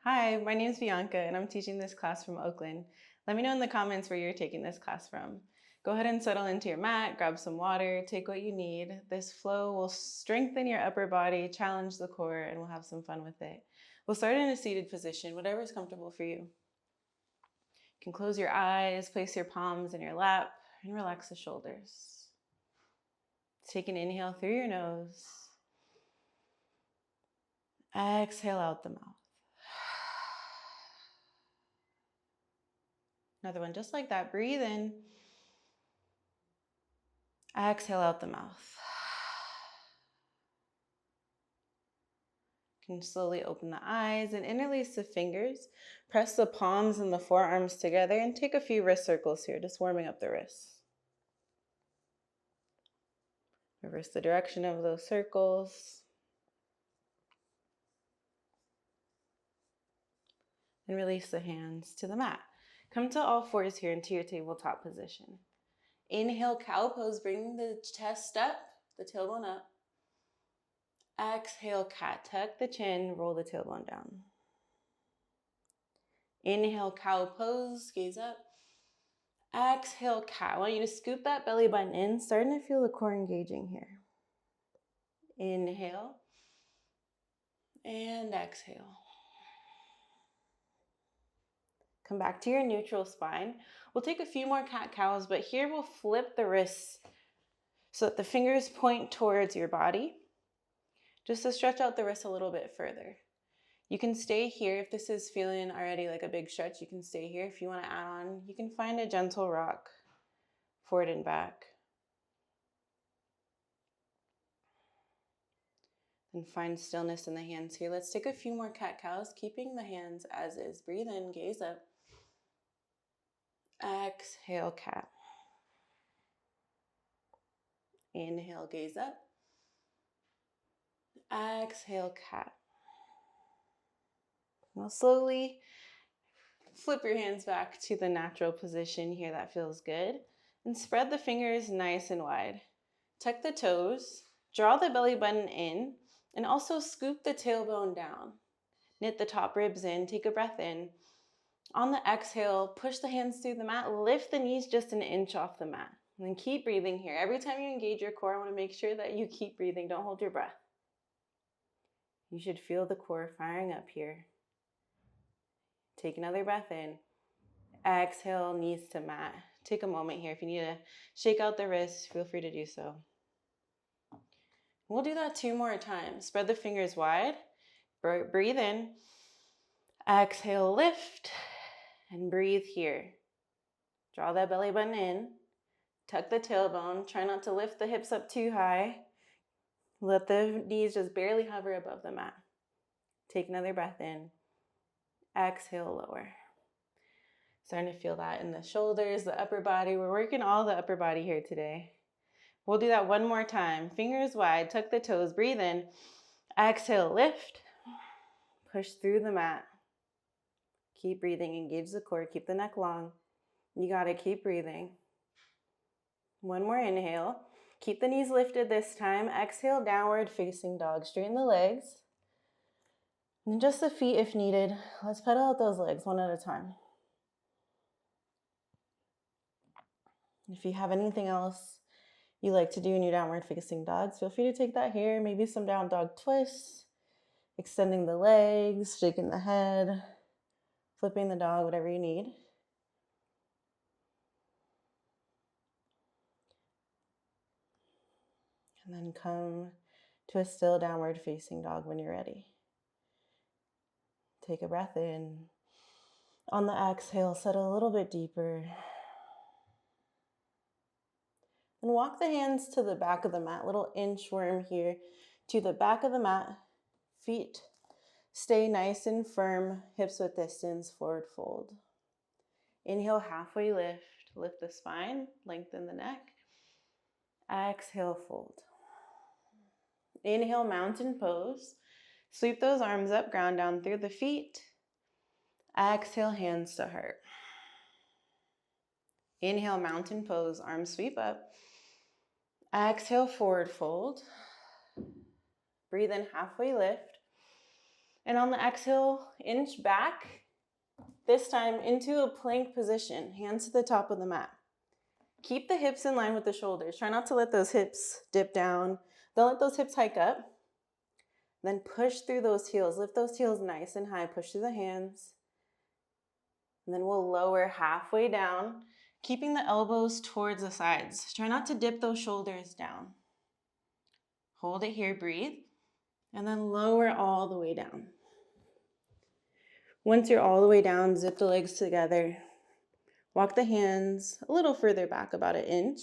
Hi, my name is Bianca and I'm teaching this class from Oakland. Let me know in the comments where you're taking this class from. Go ahead and settle into your mat, grab some water, take what you need. This flow will strengthen your upper body, challenge the core, and we'll have some fun with it. We'll start in a seated position, whatever is comfortable for you. You can close your eyes, place your palms in your lap, and relax the shoulders. Take an inhale through your nose. Exhale out the mouth. Another one just like that. Breathe in. Exhale out the mouth. You can slowly open the eyes and interlace the fingers. Press the palms and the forearms together and take a few wrist circles here, just warming up the wrists. Reverse the direction of those circles. And release the hands to the mat. Come to all fours here into your tabletop position. Inhale, cow pose, bring the chest up, the tailbone up. Exhale, cat, tuck the chin, roll the tailbone down. Inhale, cow pose, gaze up. Exhale, cat. I want you to scoop that belly button in, starting to feel the core engaging here. Inhale and exhale. Come back to your neutral spine. We'll take a few more cat-cows, but here we'll flip the wrists so that the fingers point towards your body, just to stretch out the wrists a little bit further. You can stay here if this is feeling already like a big stretch. You can stay here. If you want to add on, you can find a gentle rock forward and back. And find stillness in the hands here. Let's take a few more cat-cows, keeping the hands as is. Breathe in, gaze up. Exhale, cat. Inhale, gaze up. Exhale, cat. Now slowly flip your hands back to the natural position here. That feels good. And spread the fingers nice and wide. Tuck the toes, draw the belly button in, and also scoop the tailbone down. Knit the top ribs in, take a breath in. On the exhale, push the hands through the mat, lift the knees just an inch off the mat. And then keep breathing here. Every time you engage your core, I want to make sure that you keep breathing. Don't hold your breath. You should feel the core firing up here. Take another breath in. Exhale, knees to mat. Take a moment here. If you need to shake out the wrists, feel free to do so. We'll do that 2 more times. Spread the fingers wide. Breathe in. Exhale, lift. And breathe here. Draw that belly button in. Tuck the tailbone. Try not to lift the hips up too high. Let the knees just barely hover above the mat. Take another breath in. Exhale, lower. Starting to feel that in the shoulders, the upper body. We're working all the upper body here today. We'll do that 1 more time. Fingers wide, tuck the toes, breathe in. Exhale, lift. Push through the mat. Keep breathing, engage the core, keep the neck long. You gotta keep breathing. 1 more inhale. Keep the knees lifted this time. Exhale, downward facing dog. Straighten the legs. And just the feet if needed. Let's pedal out those legs 1 at a time. If you have anything else you like to do in your downward facing dogs, feel free to take that here. Maybe some down dog twists, extending the legs, shaking the head, flipping the dog, whatever you need. And then come to a still downward facing dog when you're ready. Take a breath in. On the exhale, settle a little bit deeper. And walk the hands to the back of the mat, little inchworm here to the back of the mat. Feet stay nice and firm, hips width distance, forward fold. Inhale, halfway lift. Lift the spine, lengthen the neck. Exhale, fold. Inhale, mountain pose. Sweep those arms up, ground down through the feet. Exhale, hands to heart. Inhale, mountain pose, arms sweep up. Exhale, forward fold. Breathe in, halfway lift. And on the exhale, inch back, this time into a plank position, hands to the top of the mat. Keep the hips in line with the shoulders. Try not to let those hips dip down. Don't let those hips hike up. Then push through those heels. Lift those heels nice and high. Push through the hands. And then we'll lower halfway down, keeping the elbows towards the sides. Try not to dip those shoulders down. Hold it here, breathe. And then lower all the way down. Once you're all the way down, zip the legs together. Walk the hands a little further back, about an inch.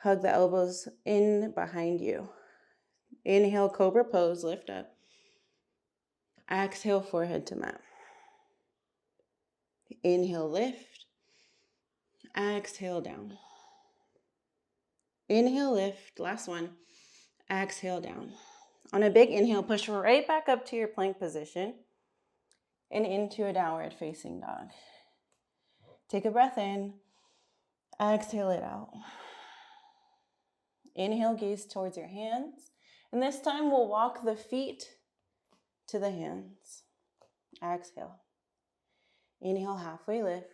Hug the elbows in behind you. Inhale, cobra pose, lift up. Exhale, forehead to mat. Inhale, lift. Exhale, down. Inhale, lift. Last one. Exhale, down. On a big inhale, push right back up to your plank position and into a downward facing dog. Take a breath in. Exhale it out. Inhale, gaze towards your hands. And this time we'll walk the feet to the hands. Exhale. Inhale, halfway lift.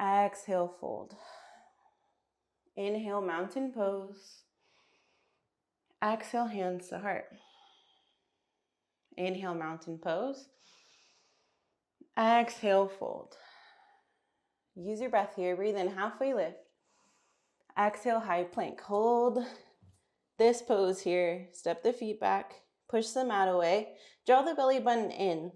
Exhale, fold. Inhale, mountain pose. Exhale, hands to heart. Inhale, mountain pose. Exhale, fold. Use your breath here. Breathe in, halfway lift. Exhale, high plank. Hold this pose here. Step the feet back. Push the mat away. Draw the belly button in.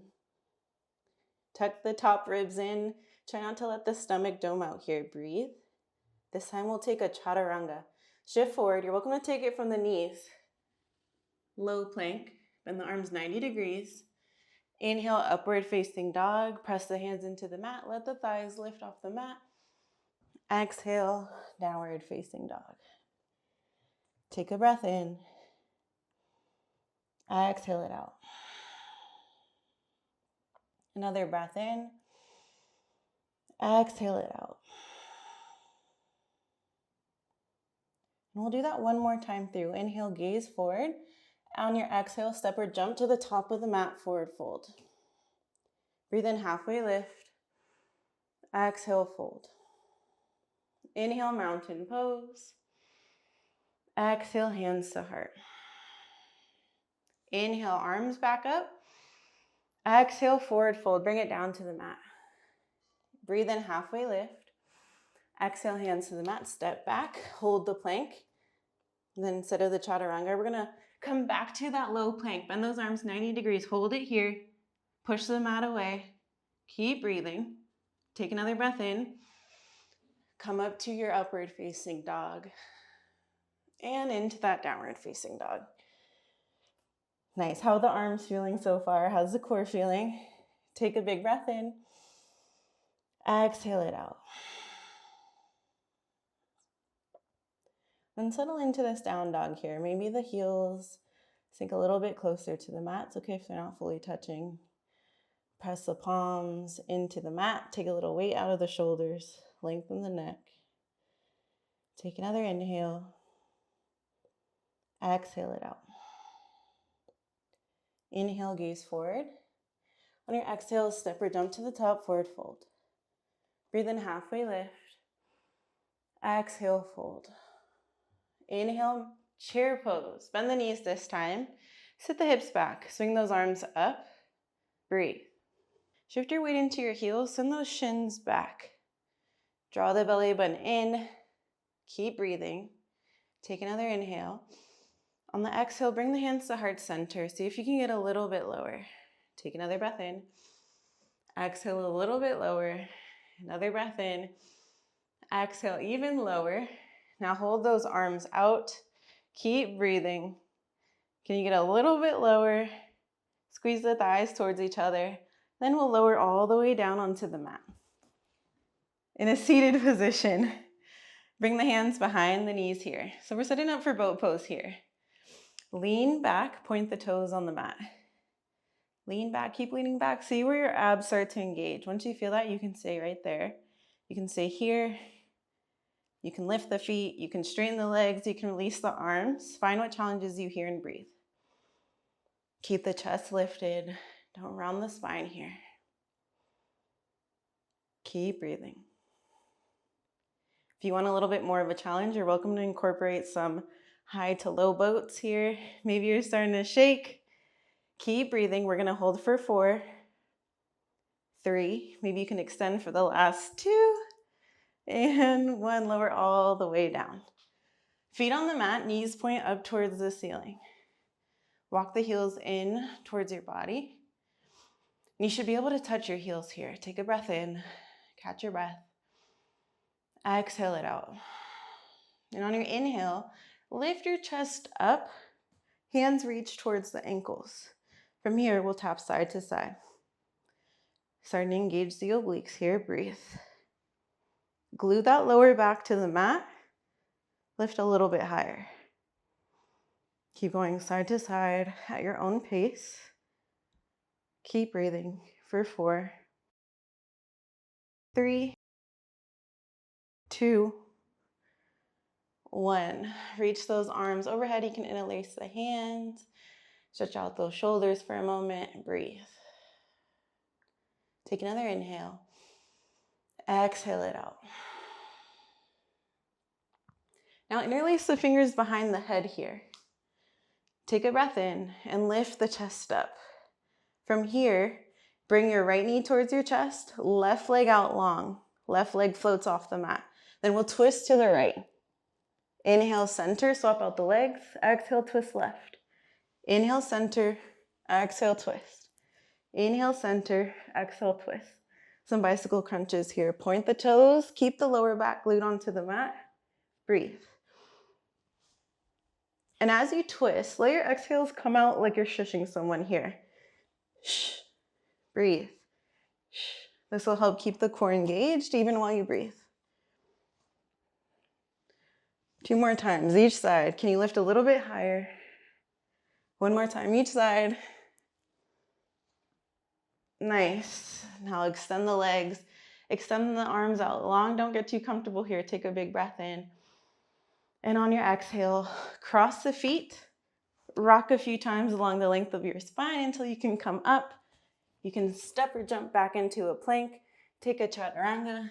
Tuck the top ribs in. Try not to let the stomach dome out here. Breathe. This time we'll take a chaturanga. Shift forward. You're welcome to take it from the knees. Low plank. Bend the arms 90 degrees. Inhale, upward facing dog. Press the hands into the mat. Let the thighs lift off the mat. Exhale, downward facing dog. Take a breath in. Exhale it out. Another breath in. Exhale it out. And we'll do that one more time through. Inhale, gaze forward. On your exhale, step or jump to the top of the mat, forward fold. Breathe in, halfway lift. Exhale, fold. Inhale, mountain pose. Exhale, hands to heart. Inhale, arms back up. Exhale, forward fold. Bring it down to the mat. Breathe in, halfway lift. Exhale, hands to the mat. Step back. Hold the plank. And then instead of the chaturanga, we're going to come back to that low plank. Bend those arms 90 degrees. Hold it here. Push the mat away. Keep breathing. Take another breath in. Come up to your upward facing dog. And into that downward facing dog. Nice. How are the arms feeling so far? How's the core feeling? Take a big breath in. Exhale it out. Then settle into this down dog here. Maybe the heels sink a little bit closer to the mat. It's okay if they're not fully touching. Press the palms into the mat. Take a little weight out of the shoulders. Lengthen the neck. Take another inhale. Exhale it out. Inhale, gaze forward. On your exhale, step or jump to the top, forward fold. Breathe in, halfway lift. Exhale, fold. Inhale, chair pose. Bend the knees this time. Sit the hips back. Swing those arms up. Breathe. Shift your weight into your heels. Send those shins back. Draw the belly button in. Keep breathing. Take another inhale. On the exhale, bring the hands to heart center. See if you can get a little bit lower. Take another breath in. Exhale a little bit lower. Another breath in. Exhale even lower. Now hold those arms out. Keep breathing. Can you get a little bit lower? Squeeze the thighs towards each other. Then we'll lower all the way down onto the mat. In a seated position, bring the hands behind the knees here. So we're setting up for boat pose here. Lean back, point the toes on the mat. Lean back, keep leaning back. See where your abs start to engage. Once you feel that, you can stay right there. You can stay here. You can lift the feet. You can straighten the legs. You can release the arms. Find what challenges you here and breathe. Keep the chest lifted. Don't round the spine here. Keep breathing. If you want a little bit more of a challenge, you're welcome to incorporate some high to low boats here. Maybe you're starting to shake. Keep breathing. We're gonna hold for 4, 3. Maybe you can extend for the last 2. And 1, lower all the way down. Feet on the mat, knees point up towards the ceiling. Walk the heels in towards your body. And you should be able to touch your heels here. Take a breath in, catch your breath. Exhale it out. And on your inhale, lift your chest up, hands reach towards the ankles. From here, we'll tap side to side. Starting to engage the obliques here, breathe. Glue that lower back to the mat, lift a little bit higher. Keep going side to side at your own pace. Keep breathing for 4, 3, 2, 1. Reach those arms overhead. You can interlace the hands. Stretch out those shoulders for a moment and breathe. Take another inhale. Exhale it out. Now interlace the fingers behind the head here. Take a breath in and lift the chest up. From here, bring your right knee towards your chest, left leg out long. Left leg floats off the mat. Then we'll twist to the right. Inhale, center, swap out the legs. Exhale, twist left. Inhale, center, exhale, twist. Inhale, center, exhale, twist. Some bicycle crunches here. Point the toes, keep the lower back glued onto the mat. Breathe. And as you twist, let your exhales come out like you're shushing someone here. Shh. Breathe. Shh. This will help keep the core engaged even while you breathe. 2 more times, each side. Can you lift a little bit higher? 1 more time, each side. Nice. Now extend the legs. Extend the arms out long. Don't get too comfortable here. Take a big breath in. And on your exhale, cross the feet. Rock a few times along the length of your spine until you can come up. You can step or jump back into a plank. Take a chaturanga.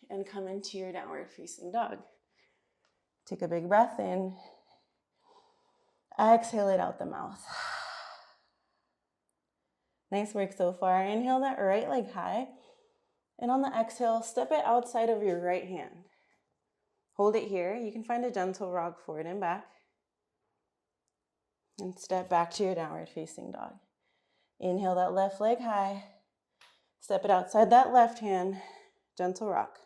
And come into your downward facing dog. Take a big breath in. Exhale it out the mouth. Nice work so far. Inhale that right leg high. And on the exhale, step it outside of your right hand. Hold it here. You can find a gentle rock forward and back. And step back to your downward facing dog. Inhale that left leg high. Step it outside that left hand. Gentle rock.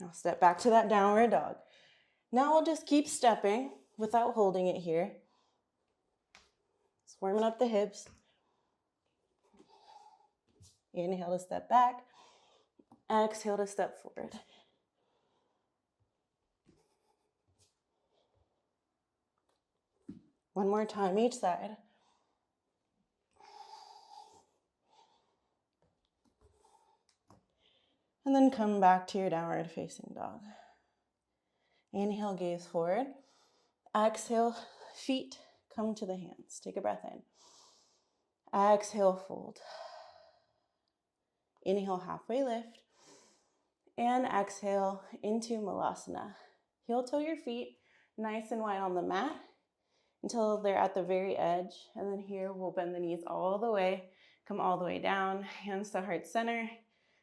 Now step back to that downward dog. Now we'll just keep stepping without holding it here. Just warming up the hips. Inhale to step back. Exhale to step forward. One more time, each side. And then come back to your downward facing dog. Inhale, gaze forward. Exhale, feet come to the hands. Take a breath in. Exhale, fold. Inhale, halfway lift. And exhale into Malasana. Heel toe your feet nice and wide on the mat until they're at the very edge. And then here we'll bend the knees all the way, come all the way down, hands to heart center.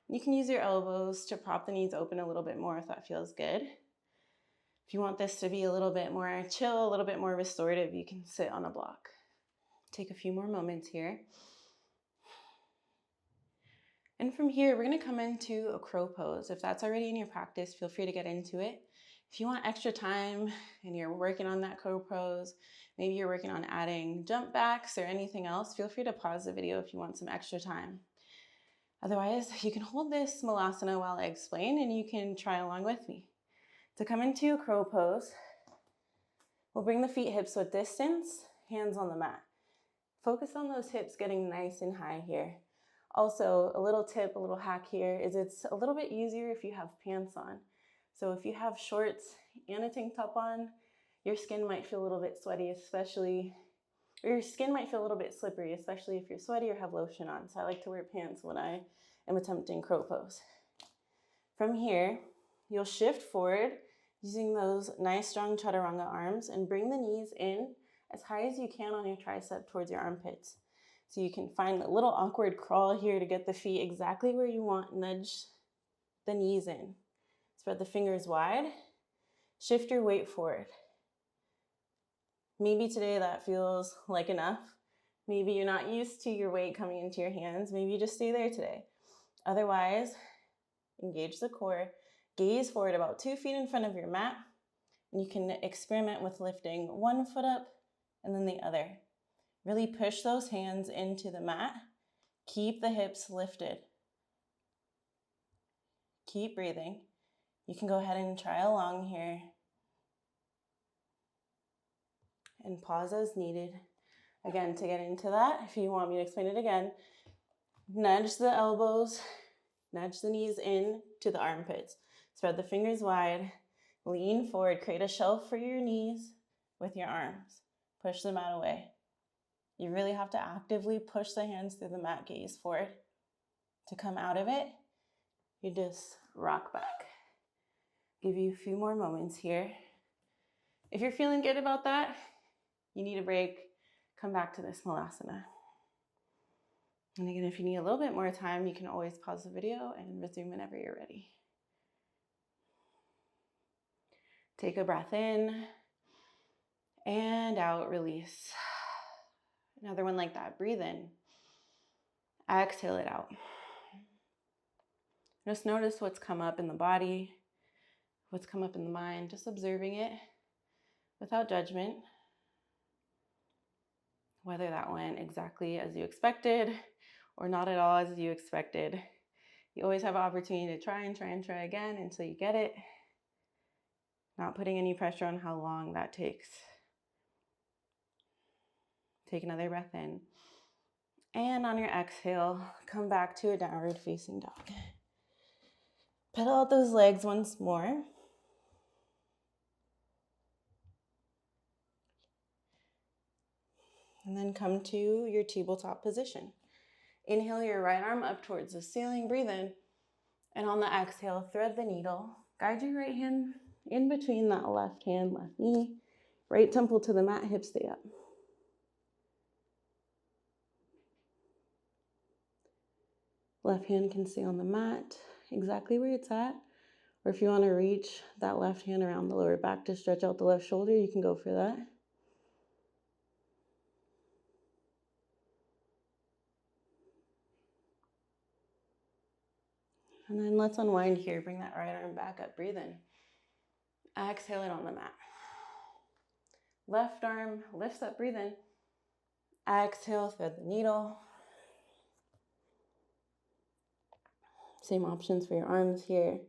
You can use your elbows to prop the knees open a little bit more if that feels good. If you want this to be a little bit more chill, a little bit more restorative, you can sit on a block. Take a few more moments here. And from here, we're gonna come into a crow pose. If that's already in your practice, feel free to get into it. If you want extra time and you're working on that crow pose, maybe you're working on adding jump backs or anything else, feel free to pause the video if you want some extra time. Otherwise, you can hold this Malasana while I explain and you can try along with me. To come into a crow pose, we'll bring the feet hips width distance, hands on the mat. Focus on those hips getting nice and high here. Also, a little tip, a little hack here is it's a little bit easier if you have pants on. So if you have shorts and a tank top on, your skin might feel a little bit sweaty, or your skin might feel a little bit slippery, especially if you're sweaty or have lotion on. So I like to wear pants when I am attempting crow pose. From here, you'll shift forward using those nice strong chaturanga arms and bring the knees in as high as you can on your tricep towards your armpits. So you can find a little awkward crawl here to get the feet exactly where you want. Nudge the knees in. Spread the fingers wide. Shift your weight forward. Maybe today that feels like enough. Maybe you're not used to your weight coming into your hands. Maybe you just stay there today. Otherwise, engage the core. Gaze forward about 2 feet in front of your mat. And you can experiment with lifting one foot up and then the other. Really push those hands into the mat. Keep the hips lifted. Keep breathing. You can go ahead and try along here. And pause as needed. Again, to get into that, if you want me to explain it again, nudge the elbows, nudge the knees in to the armpits. Spread the fingers wide. Lean forward. Create a shelf for your knees with your arms. Push the mat away. You really have to actively push the hands through the mat. Gaze forward. To come out of it, you just rock back. Give you a few more moments here. If you're feeling good about that, you need a break, come back to this Malasana. And again, if you need a little bit more time, you can always pause the video and resume whenever you're ready. Take a breath in and out, release. Another one like that. Breathe in. Exhale it out. Just notice what's come up in the body, what's come up in the mind, just observing it without judgment. Whether that went exactly as you expected or not at all as you expected. You always have an opportunity to try again until you get it. Not putting any pressure on how long that takes. Take another breath in. And on your exhale, come back to a downward facing dog. Pedal out those legs once more. And then come to your tabletop position. Inhale your right arm up towards the ceiling. Breathe in. And on the exhale, thread the needle. Guide your right hand in between that left hand, left knee. Right temple to the mat, hips stay up. Left hand can stay on the mat, exactly where it's at. Or if you want to reach that left hand around the lower back to stretch out the left shoulder, you can go for that. And then let's unwind here. Bring that right arm back up. Breathe in. Exhale it on the mat. Left arm lifts up. Breathe in. Exhale, thread the needle. Same options for your arms here.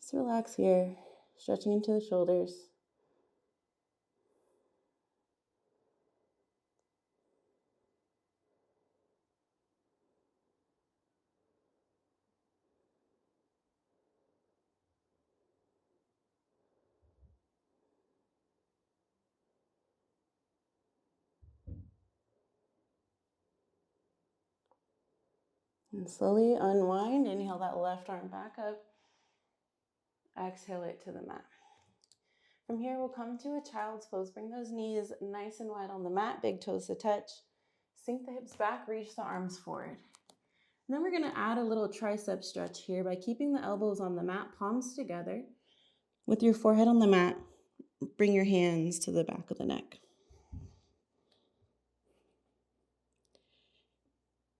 Just relax here, stretching into the shoulders. And slowly unwind. Inhale that left arm back up. Exhale it to the mat. From here, we'll come to a child's pose. Bring those knees nice and wide on the mat, big toes to touch. Sink the hips back, reach the arms forward. And then we're gonna add a little tricep stretch here by keeping the elbows on the mat, palms together. With your forehead on the mat, bring your hands to the back of the neck.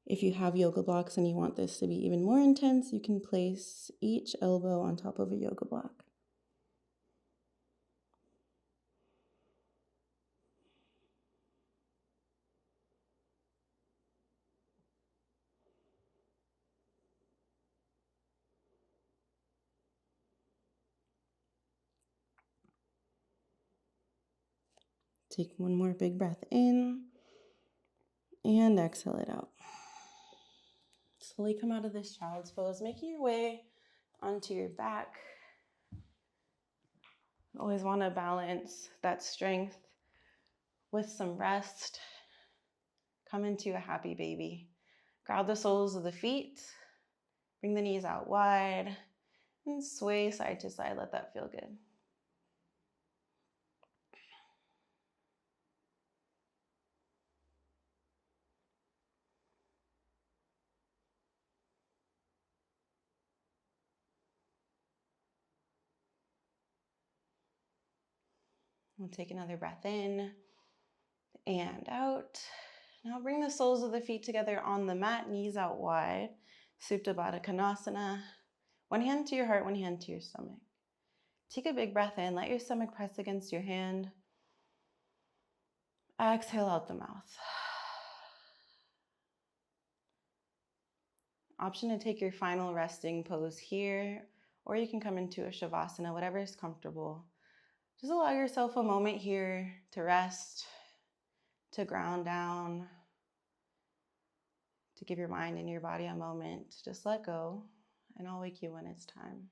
If you have yoga blocks and you want this to be even more intense, you can place each elbow on top of a yoga block. Take one more big breath in and exhale it out. Slowly come out of this child's pose, making your way onto your back. Always want to balance that strength with some rest. Come into a happy baby. Grab the soles of the feet, bring the knees out wide, and sway side to side. Let that feel good. We'll take another breath in and out. Now bring the soles of the feet together on the mat, knees out wide. Supta Baddha Konasana. One hand to your heart, one hand to your stomach. Take a big breath in. Let your stomach press against your hand. Exhale out the mouth. Option to take your final resting pose here, or you can come into a Shavasana, whatever is comfortable. Just allow yourself a moment here to rest, to ground down, to give your mind and your body a moment to just let go, and I'll wake you when it's time.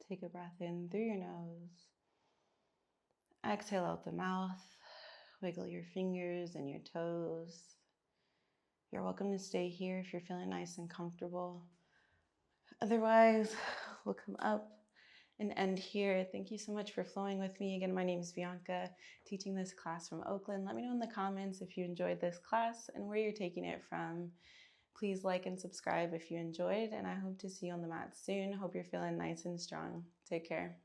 Take a breath in through your nose. Exhale out the mouth. Wiggle your fingers and your toes. You're welcome to stay here if you're feeling nice and comfortable. Otherwise, we'll come up and end here. Thank you so much for flowing with me. Again, my name is Bianca, teaching this class from Oakland. Let me know in the comments if you enjoyed this class and where you're taking it from. Please like and subscribe if you enjoyed, and I hope to see you on the mat soon. Hope you're feeling nice and strong. Take care.